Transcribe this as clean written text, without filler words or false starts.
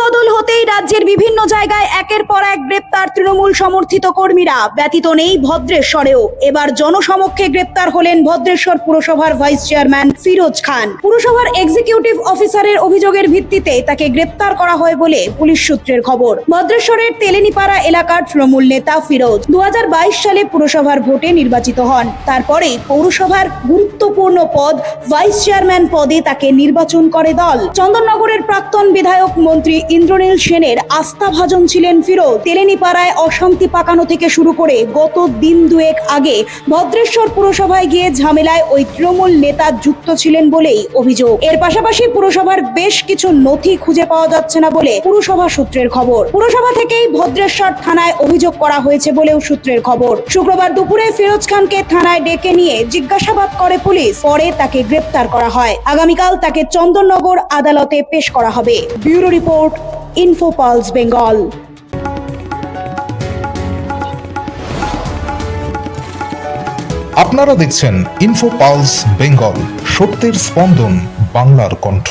বদল হতেই রাজ্যের বিভিন্ন জায়গায় একের পর এক গ্রেপ্তার তৃণমূল সমর্থিত কর্মীরা। ব্যতীত নেই ভদ্রেশ্বরেও। এবার জনসমক্ষে গ্রেপ্তার হলেন ভদ্রেশ্বর পুরসভার ভাইস চেয়ারম্যান ফিরোজ খান। পুরসভার এক্সিকিউটিভ অফিসারের অভিযোগের ভিত্তিতে তাকে গ্রেপ্তার করা হয় বলে পুলিশ সূত্রের খবর। ভদ্রেশ্বরের তেলেনিপাড়া এলাকার তৃণমূল নেতা ফিরোজ 2022 সালে পুরসভার ভোটে নির্বাচিত হন। তারপরে পৌরসভার গুরুত্বপূর্ণ পদ ভাইস চেয়ারম্যান পদে তাকে নির্বাচন করে দল। চন্দননগরের প্রাক্তন বিধায়ক মন্ত্রী ইন্দ্রনীল সেনের আস্থাভাজন ছিলেন ফিরোজ। তেলেনিপাড়ায় অশান্তি পাকানো থেকে শুরু করে গত দিন দুয়েক আগে ভদ্রেশ্বর পুরসভায় গিয়ে ঝামেলায় ওই তৃণমূল নেতা যুক্ত ছিলেন বলেই অভিযোগ। এর পাশাপাশি পুরসভার বেশ কিছু নথি খুঁজে পাওয়া যাচ্ছে না বলে পুরসভা সূত্রের খবর। পুরসভা থেকেই ভদ্রেশ্বর থানায় অভিযোগ করা হয়েছে বলেও সূত্রের খবর। শুক্রবার দুপুরে ফিরোজ খানকে থানায় ডেকে নিয়ে জিজ্ঞাসাবাদ করে পুলিশ। পরে তাকে গ্রেপ্তার করা হয়। আগামীকাল তাকে চন্দননগর আদালতে পেশ করা হবে। Bureau report, Infopulse Bengal. আপনারা দেখছেন ইনফোপালস বেঙ্গল, সত্যের স্পন্দন, বাংলার কণ্ঠ।